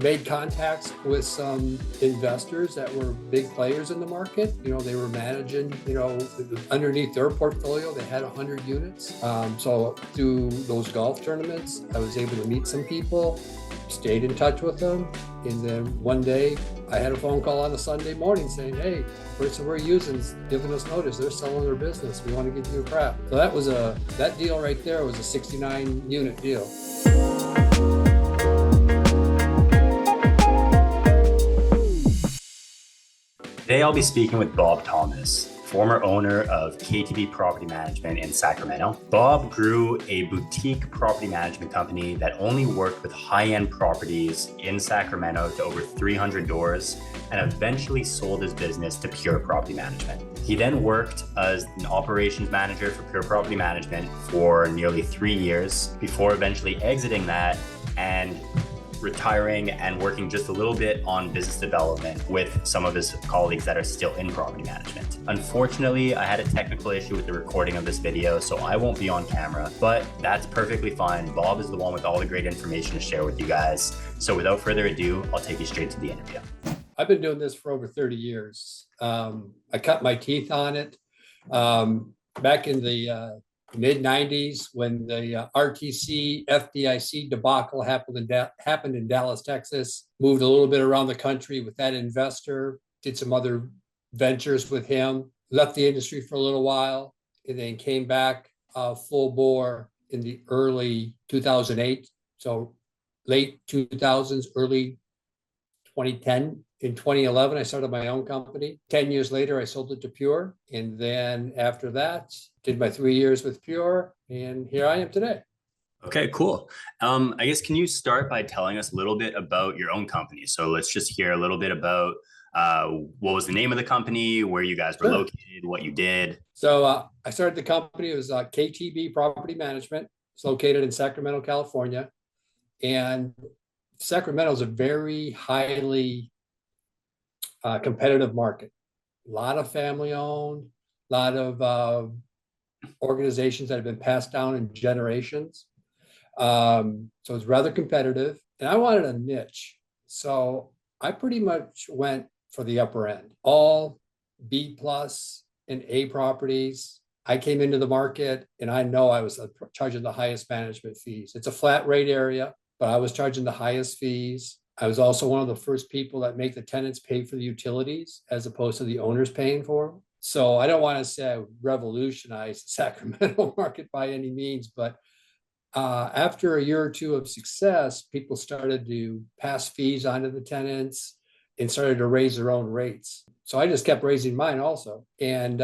made contacts with some investors that were big players in the market. They were managing, underneath their portfolio, they had 100 units. So through those golf tournaments, I was able to meet some people, stayed in touch with them. And then one day I had a phone call on a Sunday morning saying, hey, person we're using is giving us notice. They're selling their business. We want to give you a crap. So that deal right there was a 69 unit deal. Today I'll be speaking with Bob Thomas, former owner of KTB Property Management in Sacramento. Bob grew a boutique property management company that only worked with high-end properties in Sacramento to over 300 doors and eventually sold his business to Pure Property Management. He then worked as an operations manager for Pure Property Management for nearly 3 years before eventually exiting that and retiring and working just a little bit on business development with some of his colleagues that are still in property management. Unfortunately, I had a technical issue with the recording of this video, so I won't be on camera, but that's perfectly fine. Bob is the one with all the great information to share with you guys. So without further ado, I'll take you straight to the interview. I've been doing this for over 30 years. I cut my teeth on it back in the mid 90s when the RTC FDIC debacle happened in Dallas, Texas. Moved a little bit around the country with that investor, did some other ventures with him, left the industry for a little while, and then came back full bore in the early 2008. So late 2000s, early 2010. In 2011, I started my own company. 10 years later, I sold it to Pure. And then after that, did my 3 years with Pure. And here I am today. Okay, cool. I guess, can you start by telling us a little bit about your own company? So let's just hear a little bit about what was the name of the company, where you guys were located, what you did. So I started the company. It was KTB Property Management. It's located in Sacramento, California. And Sacramento is a very highly competitive market. A lot of family owned, a lot of organizations that have been passed down in generations. So it's rather competitive. And I wanted a niche. So I pretty much went for the upper end. All B+ and A properties. I came into the market and I know I was charging the highest management fees. It's a flat rate area, but I was charging the highest fees. I was also one of the first people that make the tenants pay for the utilities as opposed to the owners paying for them. So I don't want to say I revolutionized the Sacramento market by any means, but after a year or two of success, people started to pass fees onto the tenants and started to raise their own rates. So I just kept raising mine also. And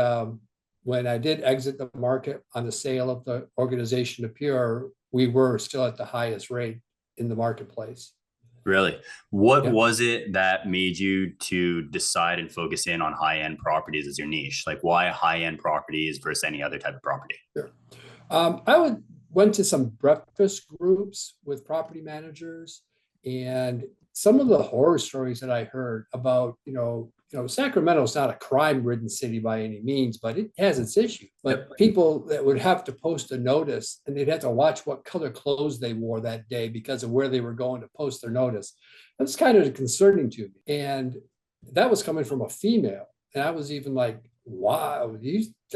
when I did exit the market on the sale of the organization to Pure, we were still at the highest rate in the marketplace. Really? What was it that made you to decide and focus in on high-end properties as your niche? Like, why high-end properties versus any other type of property? Sure. I went to some breakfast groups with property managers, and some of the horror stories that I heard about, Sacramento is not a crime-ridden city by any means, but it has its issues. But people that would have to post a notice and they'd have to watch what color clothes they wore that day because of where they were going to post their notice. That's kind of concerning to me. And that was coming from a female. And I was even like, wow,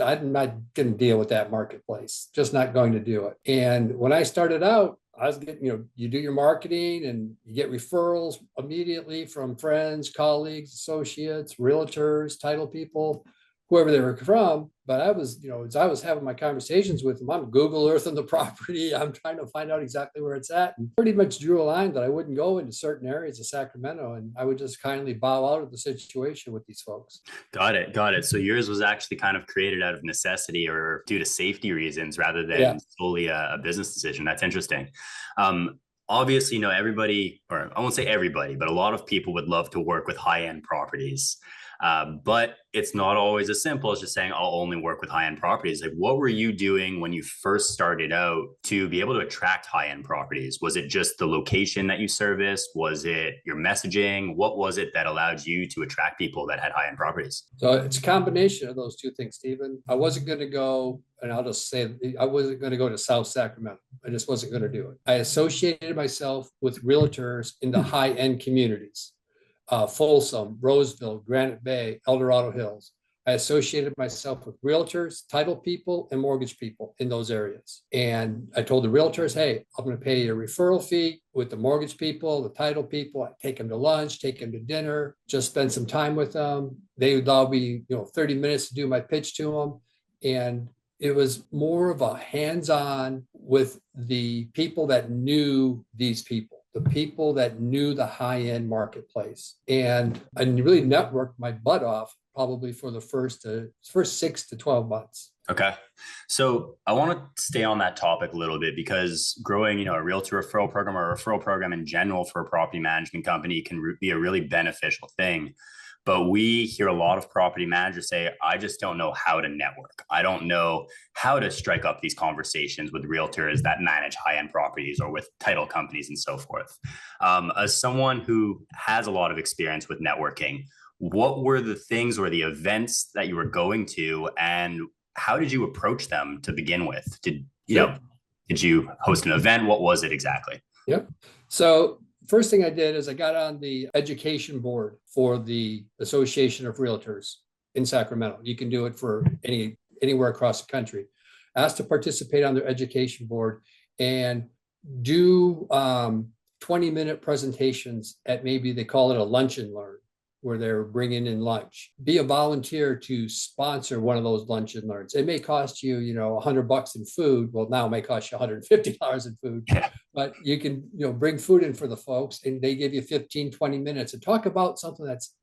I'm not going to deal with that marketplace, just not going to do it. And when I started out, I was getting, you do your marketing and you get referrals immediately from friends, colleagues, associates, realtors, title people, whoever they were from. But I was, as I was having my conversations with them, I'm Google Earthing the property. I'm trying to find out exactly where it's at, and pretty much drew a line that I wouldn't go into certain areas of Sacramento, and I would just kindly bow out of the situation with these folks. Got it. So yours was actually kind of created out of necessity or due to safety reasons rather than solely a business decision. That's interesting. Obviously, everybody, or I won't say everybody, but a lot of people would love to work with high-end properties. But it's not always as simple as just saying, I'll only work with high end properties. Like, what were you doing when you first started out to be able to attract high end properties? Was it just the location that you serviced? Was it your messaging? What was it that allowed you to attract people that had high end properties? So it's a combination of those two things, Stephen. I wasn't going to go, and I'll just say, I wasn't going to go to South Sacramento. I just wasn't going to do it. I associated myself with realtors in the high end communities. Folsom, Roseville, Granite Bay, El Dorado Hills. I associated myself with realtors, title people, and mortgage people in those areas. And I told the realtors, hey, I'm going to pay you a referral fee with the mortgage people, the title people. I take them to lunch, take them to dinner, just spend some time with them. They would all be, 30 minutes to do my pitch to them. And it was more of a hands-on with the people that knew these people, the people that knew the high-end marketplace. And I really networked my butt off probably for the first 6 to 12 months. Okay. So I want to stay on that topic a little bit because growing, a realtor referral program or a referral program in general for a property management company can be a really beneficial thing. But we hear a lot of property managers say, I just don't know how to network. I don't know how to strike up these conversations with realtors that manage high-end properties or with title companies and so forth. As someone who has a lot of experience with networking, what were the things or the events that you were going to, and how did you approach them to begin with? Did you host an event? What was it exactly? Yep. So first thing I did is I got on the education board for the Association of Realtors in Sacramento. You can do it for anywhere across the country. Asked to participate on their education board and do 20-minute presentations at, maybe they call it a lunch and learn, where they're bringing in lunch. Be a volunteer to sponsor one of those lunch and learns. It may cost you, $100 in food. Well, now it may cost you $150 in food, but you can, bring food in for the folks, and they give you 15, 20 minutes and talk about something that's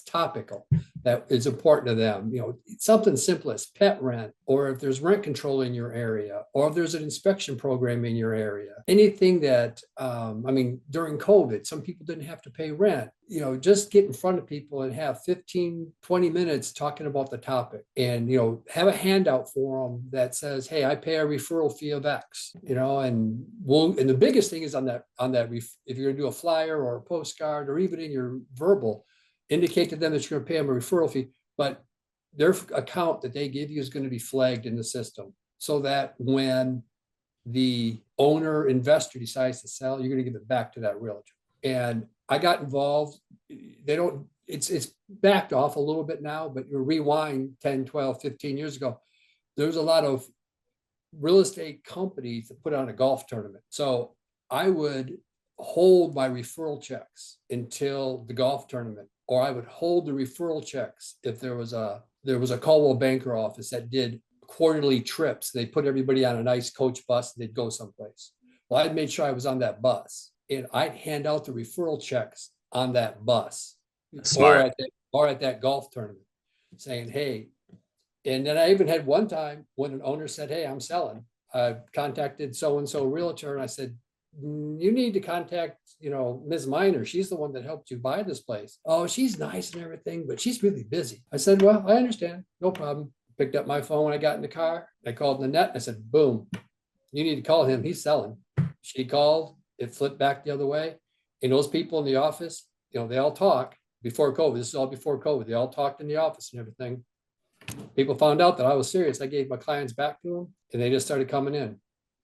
topical, that is important to them. Something simple as pet rent, or if there's rent control in your area, or if there's an inspection program in your area, anything that, during COVID, some people didn't have to pay rent. Just get in front of people and have 15, 20 minutes talking about the topic, and, have a handout for them that says, hey, I pay a referral fee of X, and the biggest thing is on that, if you're gonna do a flyer or a postcard, or even in your verbal, indicate to them that you're going to pay them a referral fee, but their account that they give you is going to be flagged in the system, so that when the owner investor decides to sell, you're going to give it back to that realtor. And I got involved. It's backed off a little bit now, but you rewind 10, 12, 15 years ago, there was a lot of real estate companies that put on a golf tournament. So I would hold my referral checks until the golf tournament, or I would hold the referral checks if there was a Caldwell Banker office that did quarterly trips. They put everybody on a nice coach bus and they'd go someplace. Well, I'd made sure I was on that bus, and I'd hand out the referral checks on that bus. Smart. or at that golf tournament, saying, hey. And then I even had one time when an owner said, hey, I'm selling. I contacted so-and-so realtor, and I said, you need to contact, Ms. Miner. She's the one that helped you buy this place. Oh, she's nice and everything, but she's really busy. I said, well, I understand. No problem. Picked up my phone when I got in the car. I called Nanette. I said, boom, you need to call him. He's selling. She called. It flipped back the other way. And those people in the office, they all talk before COVID. This is all before COVID. They all talked in the office and everything. People found out that I was serious. I gave my clients back to them, and they just started coming in.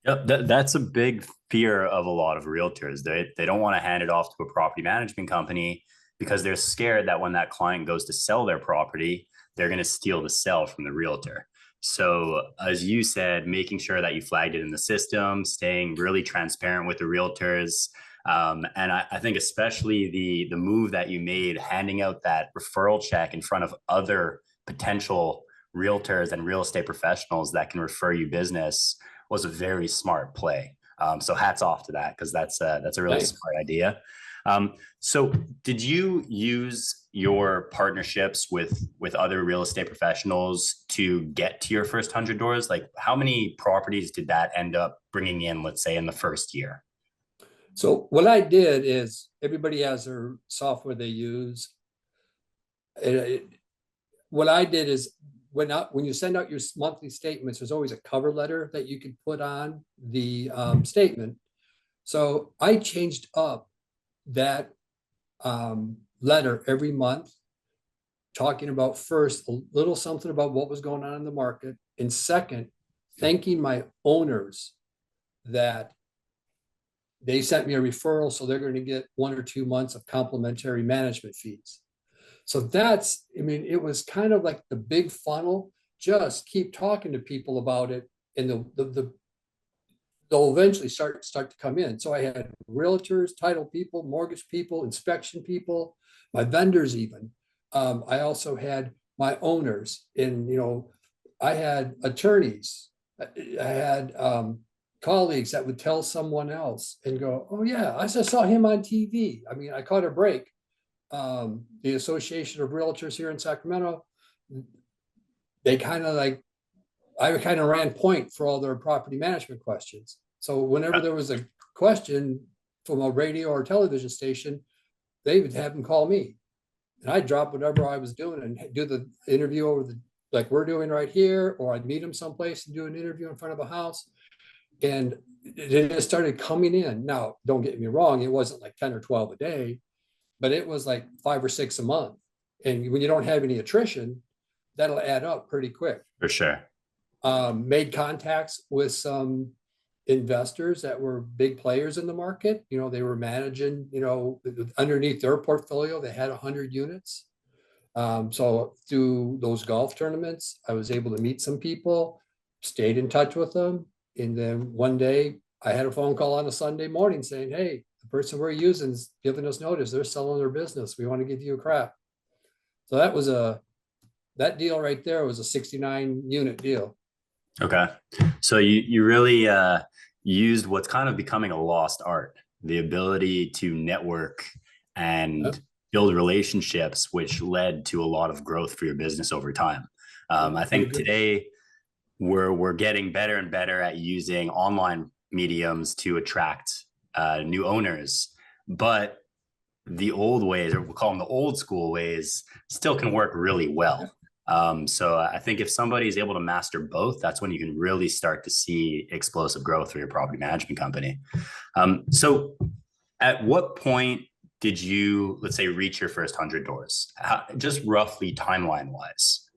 Yep, that's a big fear of a lot of realtors. They don't want to hand it off to a property management company because they're scared that when that client goes to sell their property, they're going to steal the sale from the realtor. So as you said, making sure that you flagged it in the system, staying really transparent with the realtors. And I think especially the move that you made, handing out that referral check in front of other potential realtors and real estate professionals that can refer you business, was a very smart play. So hats off to that, because that's a really smart idea. So did you use your partnerships with other real estate professionals to get to your first 100 doors? Like, how many properties did that end up bringing in, let's say, in the first year? So what I did is, everybody has their software they use. it- what I did is when you send out your monthly statements, there's always a cover letter that you can put on the statement. So I changed up that letter every month, talking about first a little something about what was going on in the market, and second, thanking my owners that they sent me a referral, so they're going to get 1 or 2 months of complimentary management fees. So that's, I mean, it was kind of like the big funnel. Just keep talking to people about it, and they'll eventually start to come in. So I had realtors, title people, mortgage people, inspection people, my vendors even. I also had my owners, and I had attorneys. I had colleagues that would tell someone else and go, "Oh yeah, I just saw him on TV." I mean, I caught a break. The Association of Realtors here in Sacramento, they kind of like, I kind of ran point for all their property management questions. So whenever there was a question from a radio or television station, they would have them call me, and I'd drop whatever I was doing and do the interview over like we're doing right here, or I'd meet them someplace and do an interview in front of a house. And it just started coming in. Now, don't get me wrong, it wasn't like 10 or 12 a day, but it was like 5 or 6 a month. And when you don't have any attrition, that'll add up pretty quick. For sure. Made contacts with some investors that were big players in the market. They were managing, underneath their portfolio, they had 100 units. So through those golf tournaments, I was able to meet some people, stayed in touch with them. And then one day I had a phone call on a Sunday morning saying, "Hey, the person we're using is giving us notice. They're selling their business. We want to give you a crap." So that deal right there was a 69 unit deal. Okay. So you really used what's kind of becoming a lost art, the ability to network and build relationships, which led to a lot of growth for your business over time. I think today we're getting better and better at using online mediums to attract new owners, but the old ways, or we'll call them the old school ways, still can work really well. So I think if somebody is able to master both, that's when you can really start to see explosive growth for your property management company. So at what point did you, let's say, reach your first 100 doors? Just roughly timeline wise?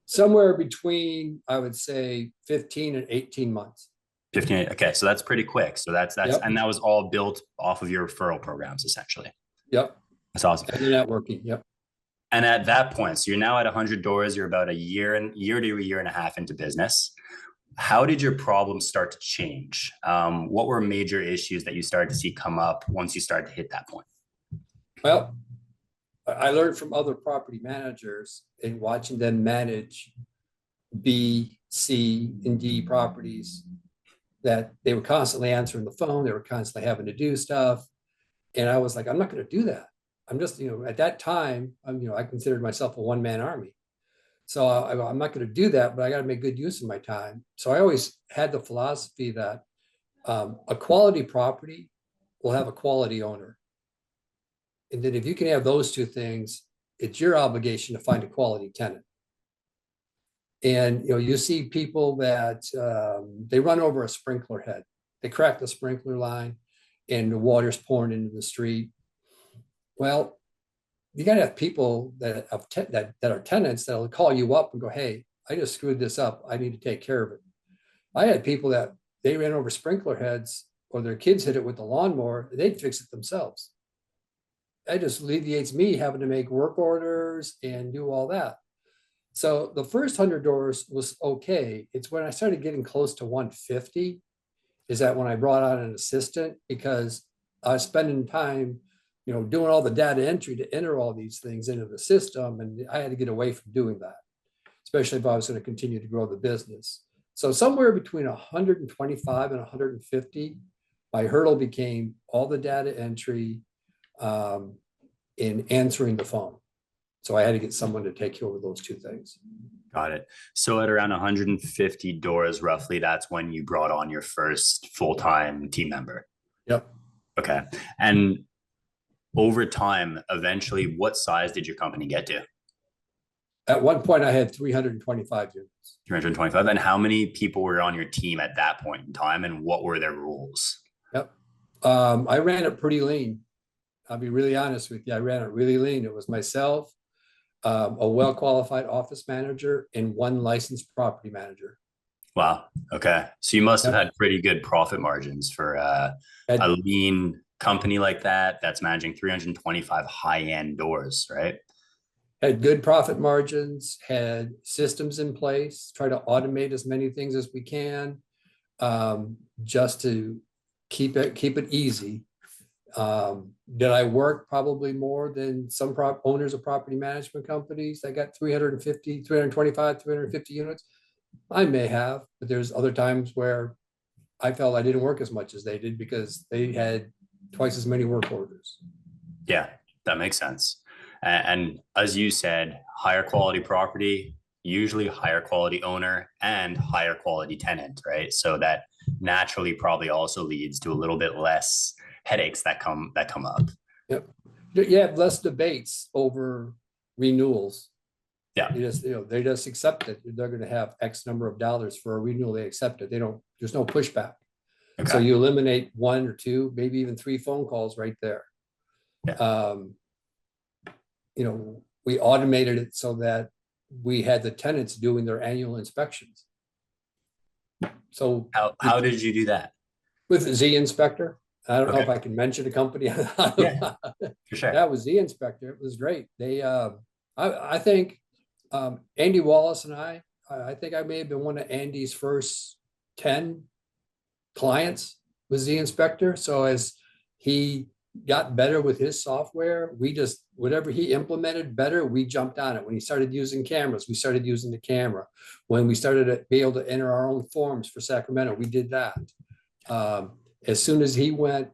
Somewhere between, I would say, 15 and 18 months. 15. Okay. So that's pretty quick. So that's, Yep. And that was all built off of your referral programs, essentially. Yep. That's awesome. And the networking. Yep. And at that point, so you're now at 100 doors, you're about a year to a year and a half into business. How did your problems start to change? What were major issues that you started to see come up once you started to hit that point? Well, I learned from other property managers and watching them manage B, C, and D properties that they were constantly answering the phone. They were constantly having to do stuff. And I was like, I'm not going to do that. I'm just, at that time, I considered myself a one-man army. So I'm not going to do that, but I got to make good use of my time. So I always had the philosophy that a quality property will have a quality owner. And then if you can have those two things, it's your obligation to find a quality tenant. And, you see people that they run over a sprinkler head. They crack the sprinkler line and the water's pouring into the street. Well, you got to have people that are tenants that'll call you up and go, "Hey, I just screwed this up. I need to take care of it." I had people that they ran over sprinkler heads, or their kids hit it with the lawnmower. They'd fix it themselves. That just alleviates me having to make work orders and do all that. So the first 100 doors was okay. It's when I started getting close to 150 is that when I brought on an assistant, because I was spending time doing all the data entry to enter all these things into the system. And I had to get away from doing that, especially if I was going to continue to grow the business. So somewhere between 125 and 150, my hurdle became all the data entry in answering the phone. So I had to get someone to take over those two things. Got it. So at around 150 doors, roughly, that's when you brought on your first full-time team member. Yep. Okay. And over time, eventually, what size did your company get to? At one point, I had 325 units. 325. And how many people were on your team at that point in time, and what were their roles? Yep. I ran it pretty lean. I'll be really honest with you. I ran it really lean. It was myself, a well-qualified office manager, and one licensed property manager. Wow. Okay. So you must have Yep. had pretty good profit margins for a Had lean company like that that's managing 325 high-end doors, right? had good profit margins, had systems in place, try to automate as many things as we can, just to keep it easy. Did I work probably more than some owners of property management companies that got 350, 325, 350 units? I may have, but there's other times where I felt I didn't work as much as they did because they had twice as many work orders. Yeah, that makes sense. And as you said, higher quality property, usually higher quality owner and higher quality tenant, right? So that naturally probably also leads to a little bit less headaches that come up. Yep. You have less debates over renewals. Yeah. They just accept it. They're going to have X number of dollars for a renewal. They accept it. They don't, there's no pushback. Okay. So you eliminate one or two, maybe even three phone calls right there. Yeah. We automated it so that we had the tenants doing their annual inspections. So How did you do that? with Z Inspector, I don't know if Okay. I can mention a company. Yeah, for sure. That was Z Inspector. It was great. I think Andy Wallace and I think I may have been one of Andy's first 10 clients with Z Inspector. So as he got better with his software, we just, whatever he implemented better, we jumped on it. When he started using cameras, we started using the camera. When we started to be able to enter our own forms for Sacramento, we did that. As soon as he went,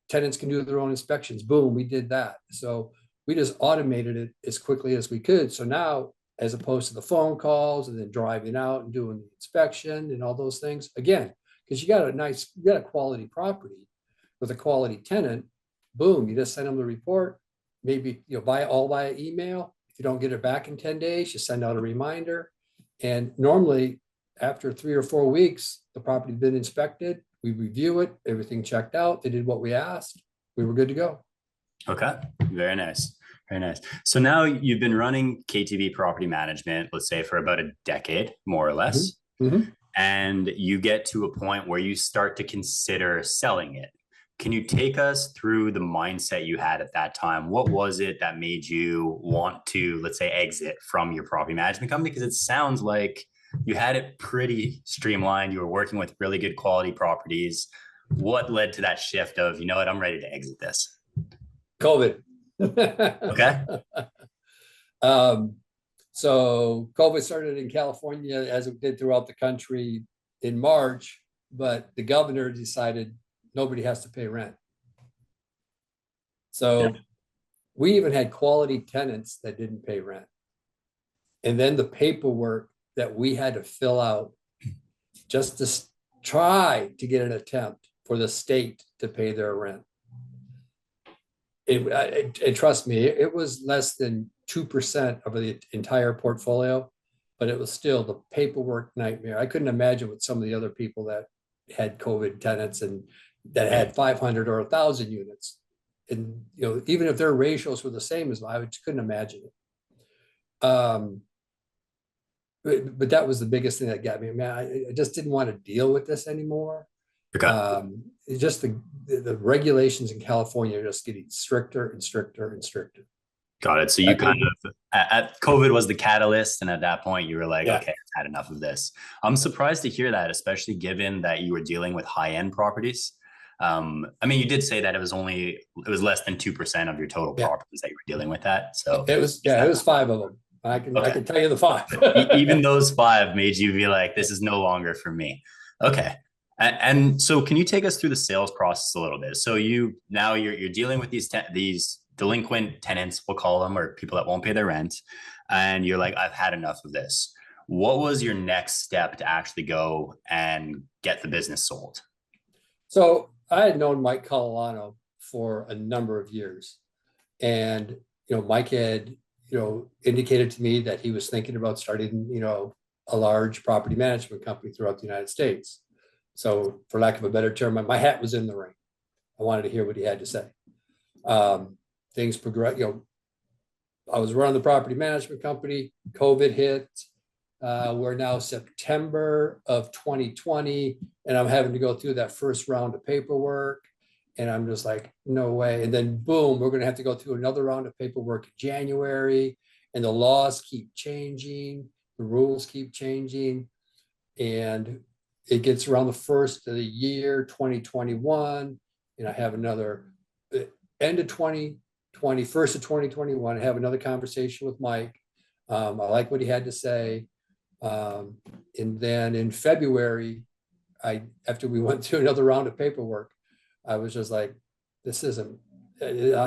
tenants can do their own inspections, boom, we did that. So we just automated it as quickly as we could. So now, as opposed to the phone calls and then driving out and doing the inspection and all those things, again, because you got a quality property with a quality tenant, boom, you just send them the report, maybe via email. If you don't get it back in 10 days, you send out a reminder. And normally after 3 or 4 weeks, the property's been inspected, we review it, everything checked out, they did what we asked, we were good to go. Okay, very nice. Very nice. So now you've been running KTB Property Management, let's say for about a decade, more or less. Mm-hmm. And you get to a point where you start to consider selling it. Can you take us through the mindset you had at that time? What was it that made you want to, let's say, exit from your property management company? Because it sounds like you had it pretty streamlined. You were working with really good quality properties. What led to that shift of, I'm ready to exit this? COVID. Okay. So COVID started in California, as it did throughout the country, in March, but the governor decided nobody has to pay rent. So we even had quality tenants that didn't pay rent. And then the paperwork that we had to fill out just to try to get an attempt for the state to pay their rent. And trust me, it was less than 2% of the entire portfolio, but it was still the paperwork nightmare. I couldn't imagine with some of the other people that had COVID tenants and that had 500 or 1,000 units. And, even if their ratios were the same as mine, I just couldn't imagine it. But that was the biggest thing that got me. Man, I just didn't want to deal with this anymore. Okay. It's just the regulations in California are just getting stricter and stricter and stricter. Got it. So you kind of, at COVID was the catalyst. And at that point you were like, Yeah. okay, I've had enough of this. I'm surprised to hear that, especially given that you were dealing with high-end properties. You did say that it was less than 2% of your total properties that you were dealing with that. So it was 5 of them. I can tell you the 5. Even those 5 made you be like, this is no longer for me. Okay. And so can you take us through the sales process a little bit? So you're dealing with these delinquent tenants, we'll call them, or people that won't pay their rent. And you're like, I've had enough of this. What was your next step to actually go and get the business sold? So I had known Mike Cololano for a number of years. And, Mike had, indicated to me that he was thinking about starting, a large property management company throughout the United States. So for lack of a better term, my hat was in the ring. I wanted to hear what he had to say. Things progress, I was running the property management company, COVID hit. We're now September of 2020, and I'm having to go through that first round of paperwork. And I'm just like, no way. And then boom, we're going to have to go through another round of paperwork in January. And the laws keep changing, the rules keep changing. And it gets around the first of the year, 2021. And I have another end of 2020, first of 2021, I have another conversation with Mike. I like what he had to say. And then in February, after we went through another round of paperwork, I was just like, I'm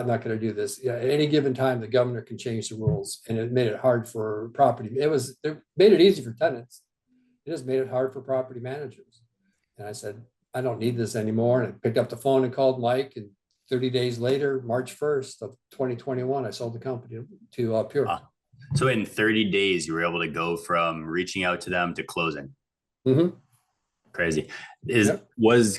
not going to do this. At any given time, the governor can change the rules, and it made it hard for property. It made it easy for tenants. It just made it hard for property managers. And I said, I don't need this anymore. And I picked up the phone and called Mike. And 30 days later, March 1st of 2021, I sold the company to Pure. So in 30 days, you were able to go from reaching out to them to closing. Mm-hmm. Crazy. Yep.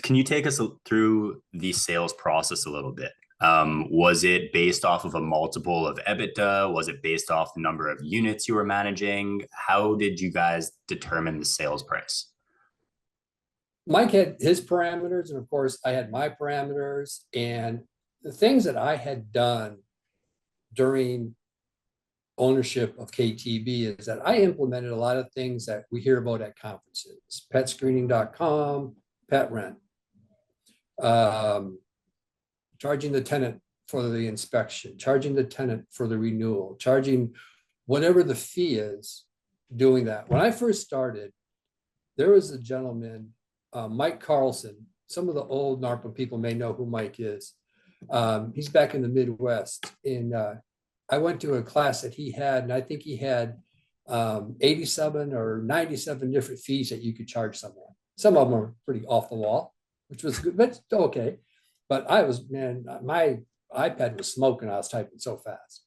Can you take us through the sales process a little bit? Was it based off of a multiple of EBITDA? Was it based off the number of units you were managing? How did you guys determine the sales price? Mike had his parameters, and of course I had my parameters. And the things that I had done during ownership of KTB is that I implemented a lot of things that we hear about at conferences, petscreening.com, pet rent, charging the tenant for the inspection, charging the tenant for the renewal, charging whatever the fee is, doing that. When I first started, there was a gentleman, Mike Carlson. Some of the old NARPA people may know who Mike is. He's back in the Midwest. I went to a class that he had, and I think he had 87 or 97 different fees that you could charge someone. Some of them are pretty off the wall, which was good, but okay. But my iPad was smoking. I was typing so fast.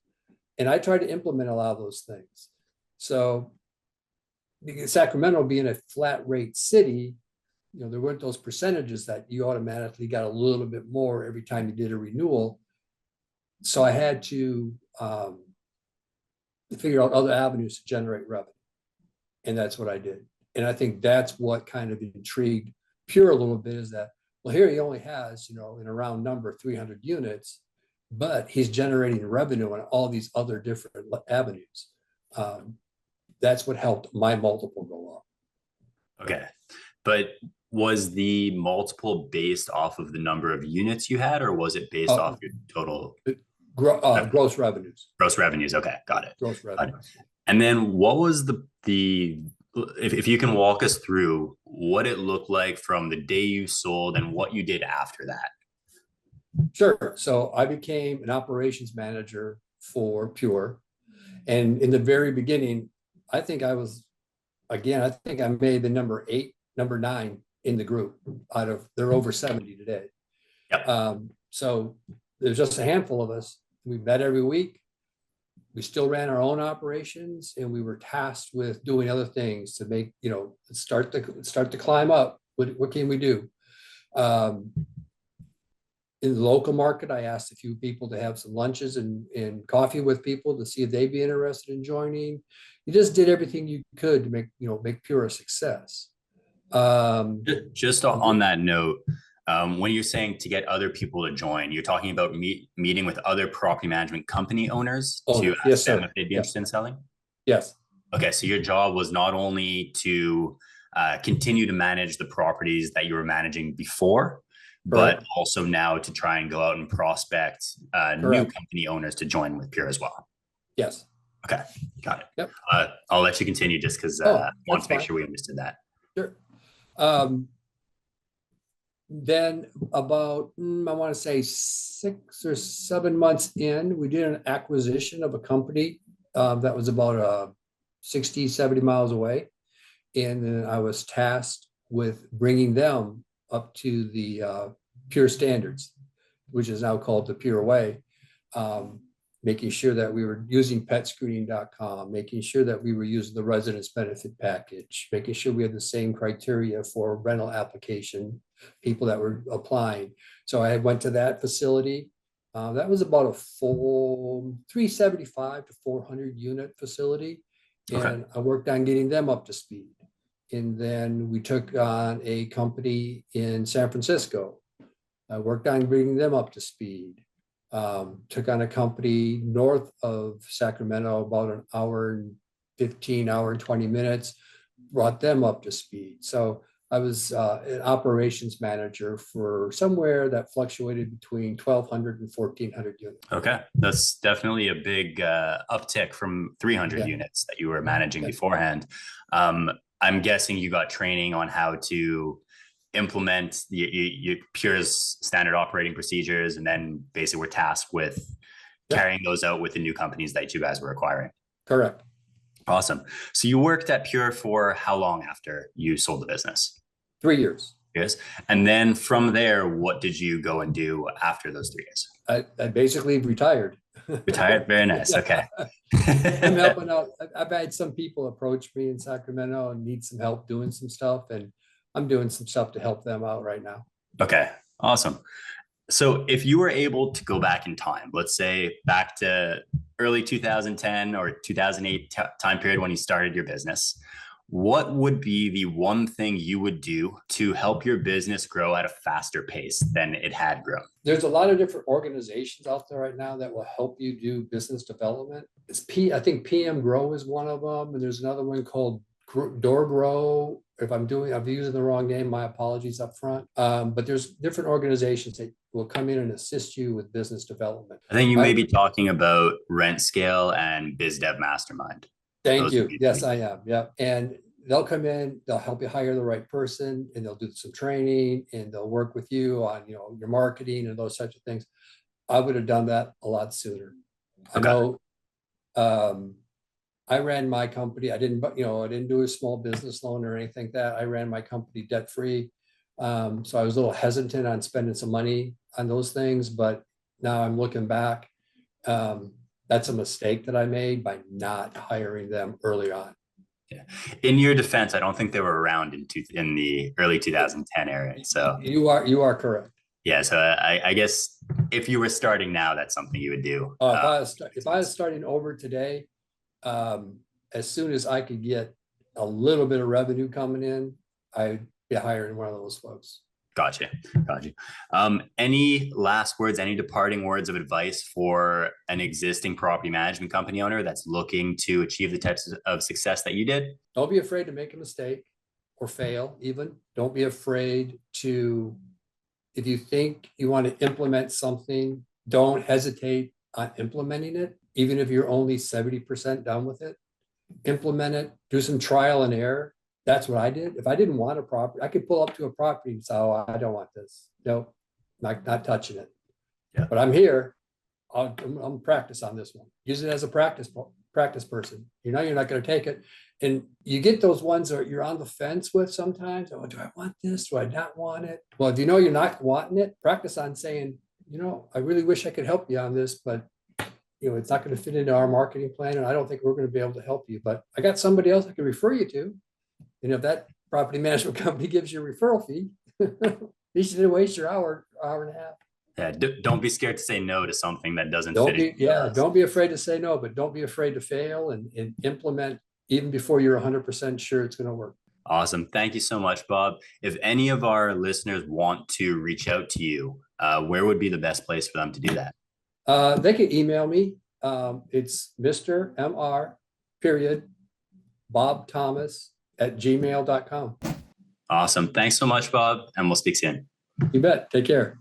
And I tried to implement a lot of those things. So because Sacramento being a flat rate city, there weren't those percentages that you automatically got a little bit more every time you did a renewal. So I had to figure out other avenues to generate revenue. And that's what I did. And I think that's what kind of intrigued Pure a little bit, is that, well, here he only has, in a round number, 300 units, but he's generating revenue on all these other different avenues. That's what helped my multiple go up. Okay. But was the multiple based off of the number of units you had, or was it based off your total? Gross revenues. Gross revenues. Okay. Got it. Gross revenues. And then what was if you can walk us through what it looked like from the day you sold and what you did after that? Sure. So I became an operations manager for Pure. And in the very beginning, I think I may have been number 9 in the group they're over 70 today. Yep. So there's just a handful of us. We met every week. We still ran our own operations, and we were tasked with doing other things to make, start to climb up. What can we do? In the local market, I asked a few people to have some lunches and coffee with people to see if they'd be interested in joining. You just did everything you could to make Pure a success. Just on that note, when you're saying to get other people to join, you're talking about meeting with other property management company owners to ask them if they'd be interested in selling? Yes. Okay, so your job was not only to continue to manage the properties that you were managing before, but also now to try and go out and prospect new company owners to join with Pure as well. Yes. Okay, got it. Yep. I'll let you continue just because I want to make sure we understood that. Sure. Then about, I want to say 6 or 7 months in, we did an acquisition of a company that was about 60, 70 miles away. And then I was tasked with bringing them up to the Pure standards, which is now called the Pure Way. making sure that we were using petscreening.com, making sure that we were using the residence benefit package, making sure we had the same criteria for rental application, people that were applying. So I went to that facility. That was about a full 375 to 400 unit facility. Okay. And I worked on getting them up to speed. And then we took on a company in San Francisco. I worked on bringing them up to speed. Took on a company north of Sacramento, about an hour and 15, hour and 20 minutes, brought them up to speed. So I was an operations manager for somewhere that fluctuated between 1,200 and 1,400 units. Okay. That's definitely a big uptick from 300 Yeah. units that you were managing Yeah. beforehand. I'm guessing you got training on how to implement your pure standard operating procedures, and then basically were tasked with carrying those out with the new companies that you guys were acquiring. Correct. Awesome. So you worked at Pure for how long after you sold the business? 3 years. Years. And then from there, what did you go and do after those 3 years? I basically retired. Retired? Very nice. Okay. I'm helping out. I've had some people approach me in Sacramento and need some help doing some stuff, and I'm doing some stuff to help them out right now. Okay. Awesome. So if you were able to go back in time, let's say back to early 2010 or 2008 time period when you started your business, what would be the one thing you would do to help your business grow at a faster pace than it had grown? There's a lot of different organizations out there right now that will help you do business development. I think PM Grow is one of them, and there's another one called Door Grow. If I'm using the wrong name, my apologies up front. But there's different organizations that will come in and assist you with business development. I think you may be talking about Rent Scale and BizDev Mastermind. Thank you. Yes, I am. Yeah. And they'll come in, they'll help you hire the right person, and they'll do some training, and they'll work with you on, your marketing and those types of things. I would have done that a lot sooner. Okay. I know, I ran my company. I didn't do a small business loan or anything like that. I ran my company debt free. So I was a little hesitant on spending some money on those things, but now I'm looking back. That's a mistake that I made by not hiring them early on. Yeah. In your defense, I don't think they were around in the early 2010 era. So you are correct. Yeah. So I guess if you were starting now, that's something you would do. If I was starting over today, as soon as I could get a little bit of revenue coming in, I'd be hiring one of those folks. Gotcha. Any last words, any departing words of advice for an existing property management company owner that's looking to achieve the types of success that you did? Don't be afraid to make a mistake or fail even. Don't be afraid to, if you think you want to implement something, don't hesitate on implementing it. Even if you're only 70% done with it, implement it, do some trial and error. That's what I did. If I didn't want a property, I could pull up to a property and say, "Oh, I don't want this. Nope, not touching it." Yeah. But I'm here. I'm practice on this one. Use it as a practice person. You're not going to take it. And you get those ones that you're on the fence with sometimes. Oh, do I want this? Do I not want it? Well, if you know you're not wanting it, practice on saying, I really wish I could help you on this, but it's not going to fit into our marketing plan, and I don't think we're going to be able to help you. But I got somebody else I can refer you to. And if that property management company gives you a referral fee, you should waste your hour and a half. Yeah, don't be scared to say no to something that doesn't fit. Don't be afraid to say no, but don't be afraid to fail and implement even before you're 100% sure it's going to work. Awesome. Thank you so much, Bob. If any of our listeners want to reach out to you, where would be the best place for them to do that? They can email me. It's Mr. Mr. Bob Thomas @gmail.com. Awesome. Thanks so much, Bob. And we'll speak soon. You bet. Take care.